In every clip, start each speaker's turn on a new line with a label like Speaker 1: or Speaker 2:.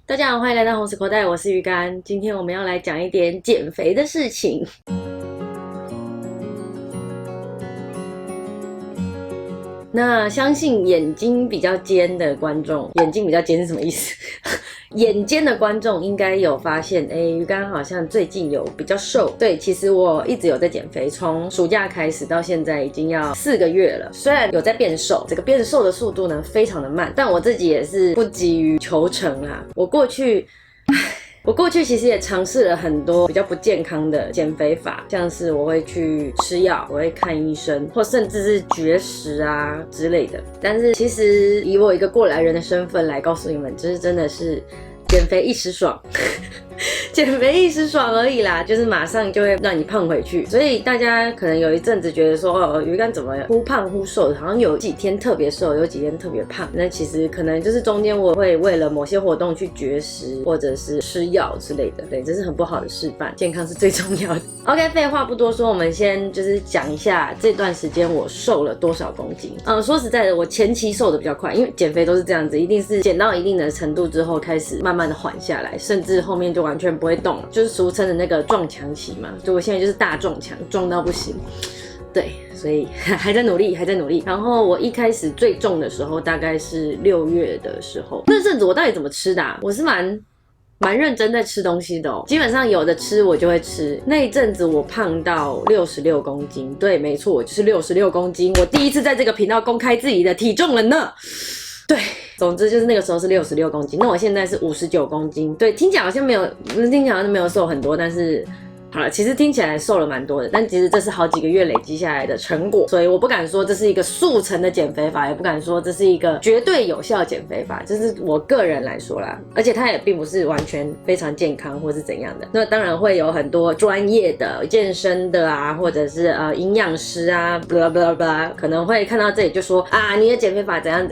Speaker 1: 大家好，欢迎来到红石口袋，我是鱼竿。今天我们要来讲一点减肥的事情。那相信眼睛比较尖的观众，眼睛比较尖是什么意思？眼尖的观众应该有发现，鱼竿好像最近有比较瘦。对，其实我一直有在减肥，从暑假开始到现在已经要4个月了。虽然有在变瘦，这个变瘦的速度呢非常的慢，但我自己也是不急于求成啦。我过去其实也尝试了很多比较不健康的减肥法，像是我会去吃药，我会看医生，或甚至是绝食啊之类的。但是其实以我一个过来人的身份来告诉你们，就是真的是减肥一时爽。减肥一时爽而已啦，就是马上就会让你胖回去。所以大家可能有一阵子觉得说，鱼竿怎么忽胖忽瘦的，好像有几天特别瘦，有几天特别胖。那其实可能就是中间我会为了某些活动去绝食，或者是吃药之类的。对，这是很不好的示范，健康是最重要的。OK， 废话不多说，我们先就是讲一下这段时间我瘦了多少公斤。说实在的，我前期瘦的比较快，因为减肥都是这样子，一定是减到一定的程度之后，开始慢慢的缓下来，甚至后面就完全不会动了，就是俗称的那个撞墙期嘛。所以我现在就是大撞墙，撞到不行。对，所以还在努力。然后我一开始最重的时候，大概是6月的时候，那阵子我到底怎么吃的啊？我是蛮认真在吃东西的哦，基本上有的吃我就会吃。那一阵子我胖到66公斤，对，没错，我就是66公斤。我第一次在这个频道公开自己的体重了呢。对，总之就是那个时候是66公斤，那我现在是59公斤。对，听起来好像没有瘦很多，但是好了，其实听起来瘦了蛮多的，但其实这是好几个月累积下来的成果，所以我不敢说这是一个速成的减肥法，也不敢说这是一个绝对有效的减肥法，这是我个人来说啦，而且它也并不是完全非常健康或是怎样的。那当然会有很多专业的健身的啊，或者是营养师啊 blah blah blah 可能会看到这里就说啊，你的减肥法怎样，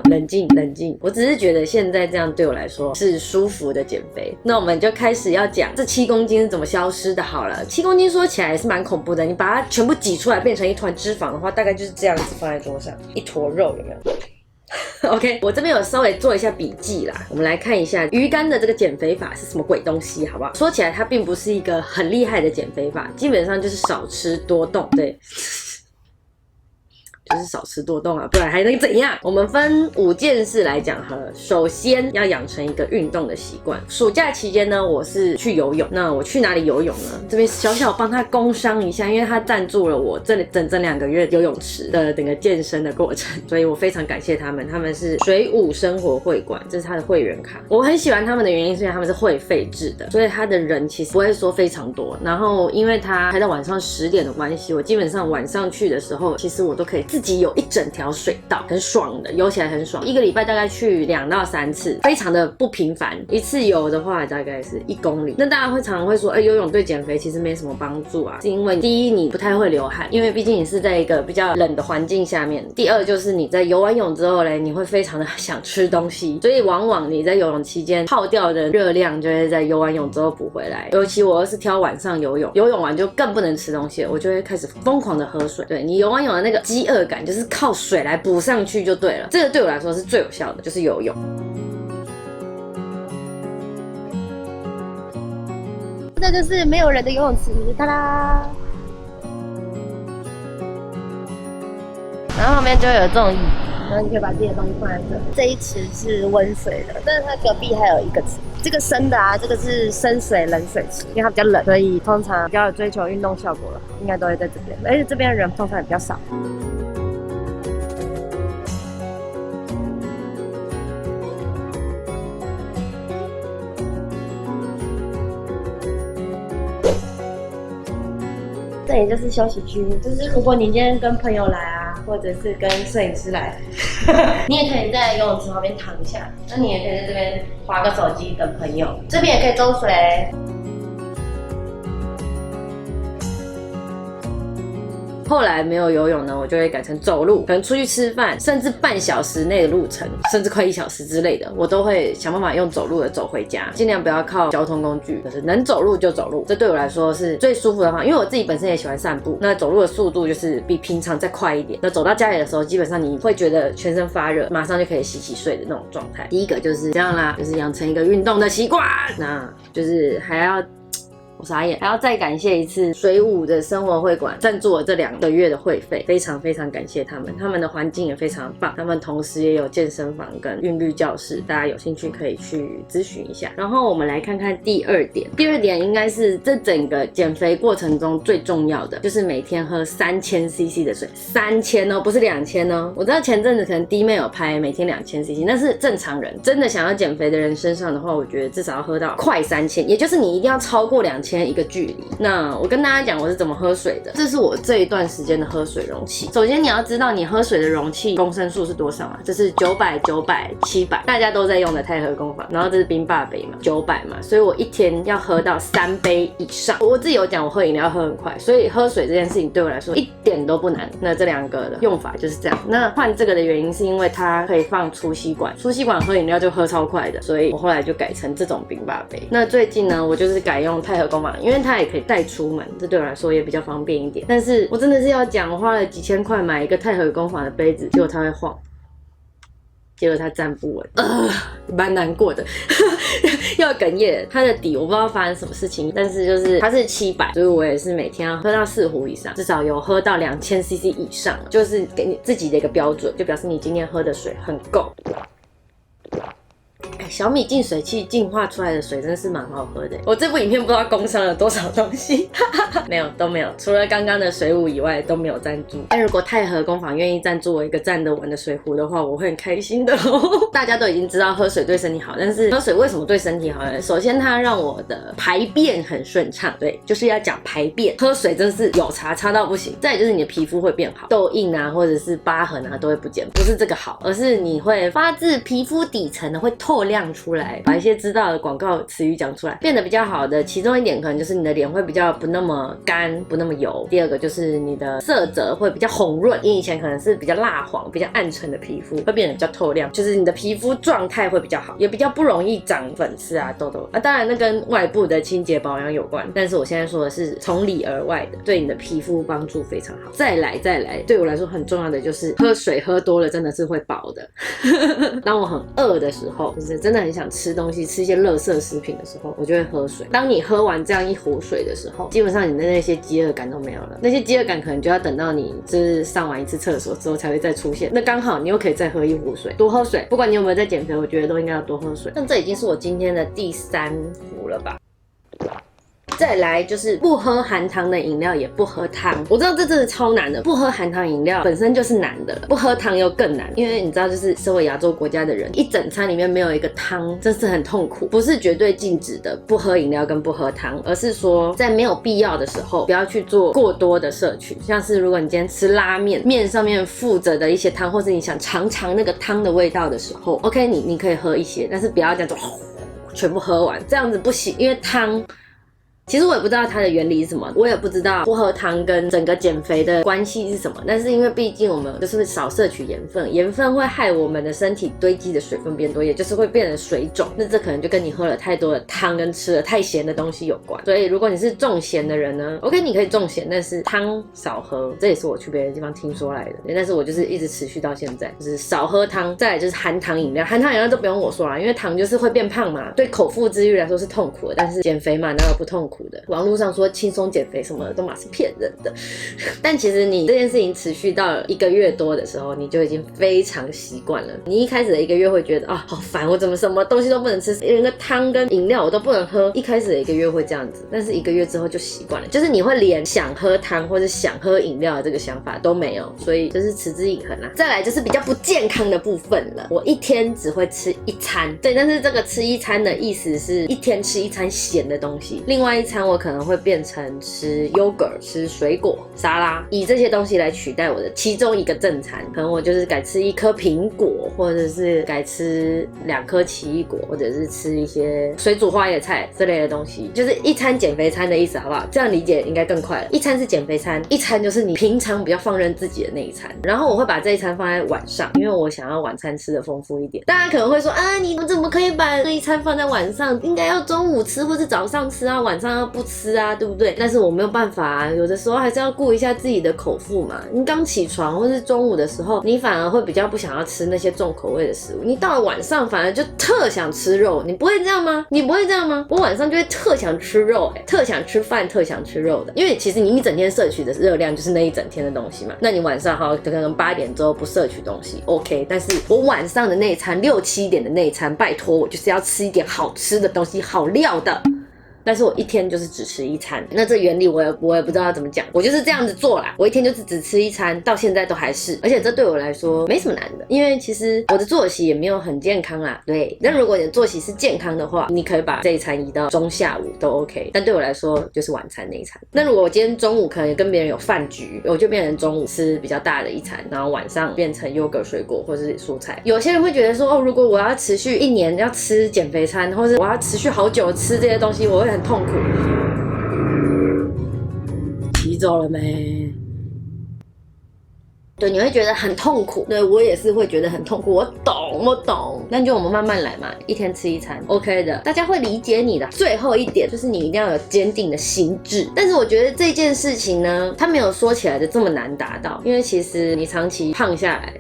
Speaker 1: 冷静，我只是觉得现在这样对我来说是舒服的减肥。那我们就开始要讲这7公斤是怎么消失的。好了，7公斤说起来也是蛮恐怖的，你把它全部挤出来变成一团脂肪的话，大概就是这样子放在桌上，一坨肉，有没有？OK， 我这边有稍微做一下笔记啦，我们来看一下鱼竿的这个减肥法是什么鬼东西，好不好？说起来它并不是一个很厉害的减肥法，基本上就是少吃多动，对。就是少吃多动啊，不然还能怎样？我们分5件事来讲好了。首先要养成一个运动的习惯。暑假期间呢，我是去游泳。那我去哪里游泳呢？这边小小帮他工商一下，因为他赞助了我这里整2个月游泳池的整个健身的过程，所以我非常感谢他们。他们是水舞生活会馆，这是他的会员卡。我很喜欢他们的原因是因为他们是会费制的，所以他的人其实不会说非常多。然后因为他开到晚上10点的关系，我基本上晚上去的时候，其实我都可以自己有一整条水道，很爽的，游起来很爽。1个礼拜大概去2到3次，非常的不频繁。一次游的话大概是1公里。那大家常常会说，游泳对减肥其实没什么帮助啊，是因为第一你不太会流汗，因为毕竟你是在一个比较冷的环境下面。第二就是你在游完泳之后嘞，你会非常的想吃东西，所以往往你在游泳期间耗掉的热量就会在游完泳之后补回来。尤其我又是挑晚上游泳，游泳完就更不能吃东西了，我就会开始疯狂的喝水。对，你游完泳的那个饥饿感就是靠水来补上去就对了，这个对我来说是最有效的，就是游泳。
Speaker 2: 这就是没有人的游泳池，哒啦。然后旁边就会有这种椅，然后你可以把自己的东西放在这。这一池是温水的，但是它隔壁还有一个池，这个深的啊，这个是深水冷水池，因为它比较冷，所以通常比较有追求运动效果了，应该都会在这边，而且这边的人通常也比较少。这里就是休息区，就是如果你今天跟朋友来啊，或者是跟摄影师来，你也可以在游泳池旁边躺一下，那你也可以在这边滑个手机等朋友。这边也可以周水。
Speaker 1: 后来没有游泳呢，我就会改成走路，可能出去吃饭，甚至半小时内的路程，甚至快1小时之类的，我都会想办法用走路的走回家，尽量不要靠交通工具，就是能走路就走路，这对我来说是最舒服的方法。因为我自己本身也喜欢散步，那走路的速度就是比平常再快一点。那走到家里的时候，基本上你会觉得全身发热，马上就可以洗睡的那种状态。第一个就是这样啦，就是养成一个运动的习惯，那就是还要。我傻眼，还要再感谢一次水舞的生活会馆赞助我这2个月的会费，非常非常感谢他们，他们的环境也非常棒，他们同时也有健身房跟韵律教室，大家有兴趣可以去咨询一下。然后我们来看看第2点，第2点应该是这整个减肥过程中最重要的，就是每天喝3000cc 的水，3000哦，不是2000哦。我知道前阵子可能弟妹有拍每天2000cc，那是正常人真的想要减肥的人身上的话，我觉得至少要喝到快3000，也就是你一定要超过2000一个距离。那我跟大家讲我是怎么喝水的，这是我这一段时间的喝水容器。首先你要知道你喝水的容器公升数是多少嘛，这是900、900、700，大家都在用的太和工坊，然后这是冰霸杯嘛，900嘛，所以我一天要喝到3杯以上。我自己有讲我喝饮料喝很快，所以喝水这件事情对我来说一点都不难。那这2个的用法就是这样。那换这个的原因是因为它可以放粗吸管，粗吸管喝饮料就喝超快的，所以我后来就改成这种冰霸杯。那最近呢，我就是改用太和工坊，因为它也可以带出门，这对我来说也比较方便一点。但是我真的是要讲，我花了几千块买一个太和工坊的杯子，结果它会晃，结果它站不稳，蛮难过的，要哽咽。它的底我不知道发生什么事情，但是就是它是700，所以我也是每天要喝到4壶以上，至少有喝到2000cc 以上，就是给你自己的一个标准，就表示你今天喝的水很够。小米净水器净化出来的水真的是蛮好喝的。我这部影片不知道工商了多少东西，没有，都没有，除了刚刚的水舞以外都没有赞助。但如果太和工坊愿意赞助我一个站得稳的水壶的话，我会很开心的哦。大家都已经知道喝水对身体好，但是喝水为什么对身体好呢？首先它让我的排便很顺畅，对，就是要讲排便。喝水真是有差到不行。再来就是你的皮肤会变好，痘印啊或者是疤痕啊都会不见，不是这个好，而是你会发自皮肤底层的会透亮出来，把一些知道的广告词语讲出来，变得比较好的其中一点可能就是你的脸会比较不那么干，不那么油。第二个就是你的色泽会比较红润，你以前可能是比较蜡黄比较暗沉的皮肤会变得比较透亮，就是你的皮肤状态会比较好，也比较不容易长粉刺啊痘痘啊。当然那跟外部的清洁保养有关，但是我现在说的是从里而外的，对你的皮肤帮助非常好。再来对我来说很重要的就是喝水喝多了真的是会饱的当我很饿的时候，就是真的很想吃东西，吃一些垃圾食品的时候，我就会喝水。当你喝完这样一壶水的时候，基本上你的那些饥饿感都没有了，那些饥饿感可能就要等到你就是上完一次厕所之后才会再出现，那刚好你又可以再喝一壶水。多喝水，不管你有没有在减肥，我觉得都应该要多喝水。那这已经是我今天的第3壶了吧。再来就是不喝含糖的饮料，也不喝汤。我知道这真的超难的，不喝含糖饮料本身就是难的了，不喝汤又更难。因为你知道，就是身为亚洲国家的人，一整餐里面没有一个汤，真是很痛苦。不是绝对禁止的不喝饮料跟不喝汤，而是说在没有必要的时候，不要去做过多的摄取。像是如果你今天吃拉面，面上面附着的一些汤，或是你想尝尝那个汤的味道的时候 ，OK， 你可以喝一些，但是不要这样子全部喝完，这样子不行，因为汤。其实我也不知道它的原理是什么，我也不知道不喝汤跟整个减肥的关系是什么，但是因为毕竟我们就是少摄取盐分，盐分会害我们的身体堆积的水分变多，也就是会变成水肿，那这可能就跟你喝了太多的汤跟吃了太咸的东西有关。所以如果你是重咸的人呢 ，OK， 你可以重咸，但是汤少喝，这也是我去别的地方听说来的，但是我就是一直持续到现在，就是少喝汤。再来就是含糖饮料，含糖饮料都不用我说啦，因为糖就是会变胖嘛，对口腹之欲来说是痛苦的，但是减肥嘛，哪有不痛苦的？网络上说轻松减肥什么的都嘛是骗人的，但其实你这件事情持续到1个月多的时候，你就已经非常习惯了。你一开始的1个月会觉得好烦，我怎么什么东西都不能吃，连个汤跟饮料我都不能喝。一开始的1个月会这样子，但是1个月之后就习惯了，就是你会连想喝汤或者想喝饮料的这个想法都没有，所以就是持之以恒啦。再来就是比较不健康的部分了，我1天只会吃1餐，对，但是这个吃1餐的意思是1天吃1餐咸的东西，另外一餐我可能会变成吃 yogurt、吃水果、沙拉，以这些东西来取代我的其中一个正餐。可能我就是改吃1颗苹果，或者是改吃2颗奇异果，或者是吃一些水煮花椰菜之类的东西，就是一餐减肥餐的意思，好不好？这样理解应该更快了。一餐是减肥餐，一餐就是你平常比较放任自己的那一餐。然后我会把这一餐放在晚上，因为我想要晚餐吃的丰富一点。大家可能会说啊，你怎么可以把这一餐放在晚上？应该要中午吃或是早上吃啊，晚上要不吃啊，对不对？但是我没有办法啊，有的时候还是要顾一下自己的口腹嘛。你刚起床或是中午的时候，你反而会比较不想要吃那些重口味的食物。你到了晚上反而就特想吃肉，你不会这样吗？你不会这样吗？我晚上就会特想吃肉，特想吃饭，特想吃肉的。因为其实你一整天摄取的热量就是那一整天的东西嘛。那你晚上好，可能8点之后不摄取东西 ，OK。但是我晚上的那一餐6、7点的那一餐，拜托我就是要吃一点好吃的东西，好料的。但是我一天就是只吃1餐，那这原理我也不知道怎么讲，我就是这样子做啦。我一天就是只吃1餐，到现在都还是，而且这对我来说没什么难的，因为其实我的作息也没有很健康啦。对，那如果你的作息是健康的话，你可以把这一餐移到中下午都 OK， 但对我来说就是晚餐那一餐。那如果我今天中午可能跟别人有饭局，我就变成中午吃比较大的一餐，然后晚上变成yogurt、水果或是蔬菜。有些人会觉得说，哦，如果我要持续1年要吃减肥餐，或是我要持续好久吃这些东西，我会很痛苦。骑走了没？对，你会觉得很痛苦。对，我也是会觉得很痛苦。我懂。那就我们慢慢来嘛，一天吃1餐 ，OK 的，大家会理解你的。最后一点就是你一定要有坚定的心智。但是我觉得这件事情呢，它没有说起来的这么难达到，因为其实你长期胖下来。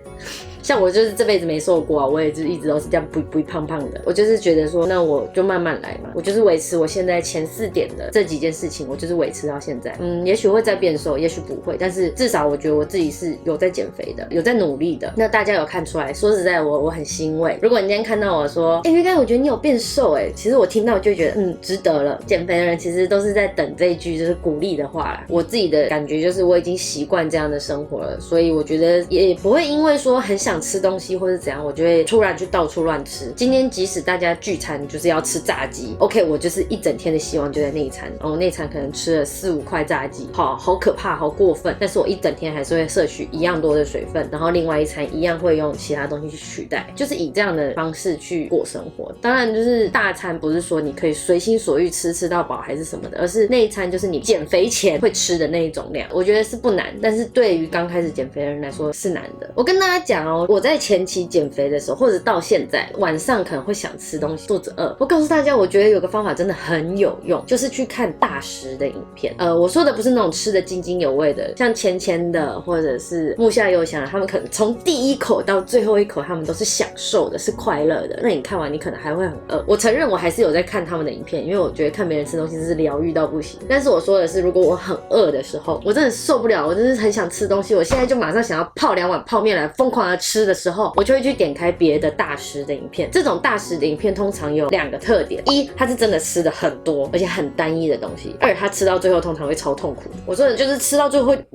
Speaker 1: 像我就是这辈子没瘦过啊，我也是一直都是这样不胖胖的。我就是觉得说，那我就慢慢来嘛，我就是维持我现在前4点的这几件事情，我就是维持到现在。也许会再变瘦，也许不会，但是至少我觉得我自己是有在减肥的，有在努力的。那大家有看出来，说实在我很欣慰。如果你今天看到我说，鱼竿，我觉得你有变瘦其实我听到就觉得值得了。减肥的人其实都是在等这一句就是鼓励的话啦。我自己的感觉就是我已经习惯这样的生活了，所以我觉得也不会因为说很想吃东西或是怎样，我就会突然去到处乱吃。今天即使大家聚餐就是要吃炸鸡 ，OK， 我就是一整天的希望就在那一餐。那一餐可能吃了4、5块炸鸡，好可怕，好过分。但是我一整天还是会摄取一样多的水分，然后另外一餐一样会用其他东西去取代，就是以这样的方式去过生活。当然，就是大餐不是说你可以随心所欲吃到饱还是什么的，而是那一餐就是你减肥前会吃的那一种量。我觉得是不难，但是对于刚开始减肥的人来说是难的。我跟大家讲我在前期减肥的时候，或者到现在晚上可能会想吃东西，肚子饿。我告诉大家，我觉得有个方法真的很有用，就是去看大食的影片。我说的不是那种吃的津津有味的，像芊芊的或者是木下优翔，他们可能从第一口到最后一口，他们都是享受的，是快乐的。那你看完，你可能还会很饿。我承认我还是有在看他们的影片，因为我觉得看别人吃东西是疗愈到不行。但是我说的是，如果我很饿的时候，我真的受不了，我真是很想吃东西，我现在就马上想要泡2碗泡面来疯狂的吃的时候，我就会去点开别的大食的影片。这种大食的影片通常有2个特点：一，它是真的吃的很多，而且很单一的东西；二，它吃到最后通常会超痛苦。我说的就是吃到最后会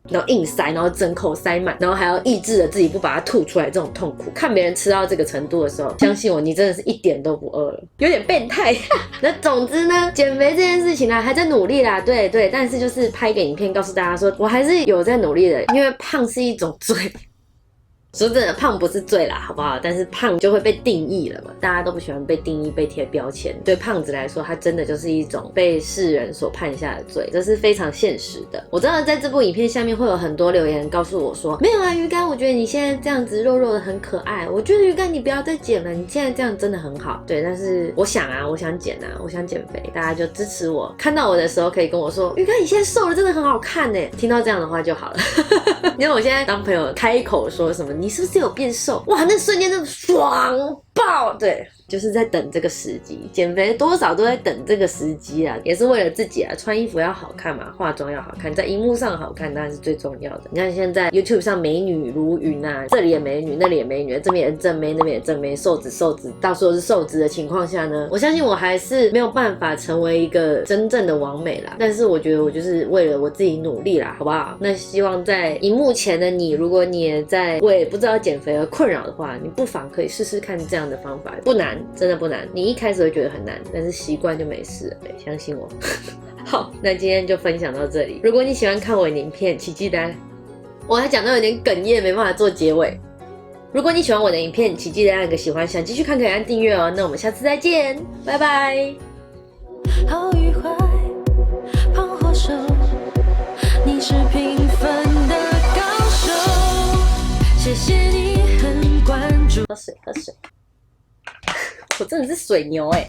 Speaker 1: 然后硬塞，然后整口塞满，然后还要抑制着自己不把它吐出来，这种痛苦。看别人吃到这个程度的时候，相信我，你真的是一点都不饿了，有点变态。那总之呢，减肥这件事情呢，还在努力啦，对，但是就是拍个影片告诉大家说，我还是有在努力的，因为胖是一种罪。说真的，胖不是罪啦，好不好？但是胖就会被定义了嘛，大家都不喜欢被定义、被贴标签。对胖子来说，它真的就是一种被世人所判下的罪，这是非常现实的。我真的在这部影片下面会有很多留言告诉我说，没有啊，鱼竿，我觉得你现在这样子肉肉的很可爱，我觉得鱼竿你不要再减了，你现在这样真的很好。对，但是我想减啊，我想减肥，大家就支持我。看到我的时候可以跟我说，鱼竿你现在瘦了，真的很好看耶。听到这样的话就好了。因为我现在当朋友开口说什么，你是不是有变瘦？哇，那瞬间真的爽爆！对，就是在等这个时机，减肥多少都在等这个时机啦，也是为了自己啊，穿衣服要好看嘛，化妆要好看，在荧幕上好看当然是最重要的。你看现在 YouTube 上美女如云啊，这里也美女，那里也美女，这边也正妹，那边也正妹，瘦子，到处都是瘦子的情况下呢，我相信我还是没有办法成为一个真正的完美啦，但是我觉得我就是为了我自己努力啦，好不好？那希望在荧幕前的你，如果你也在为不知道减肥而困扰的话，你不妨可以试试看这样样的方法，不难，真的不难。你一开始会觉得很难，但是习惯就没事了，对，相信我。好，那今天就分享到这里。如果你喜欢看我的影片，请记得，我还讲到有点哽咽，没办法做结尾。如果你喜欢我的影片，请记得按个喜欢，想继续看可以按订阅哦。那我们下次再见，拜拜。
Speaker 3: 好与坏，胖或瘦，你是平凡的高手。谢谢你很关注。
Speaker 1: 喝水，喝水。我真的是水牛欸。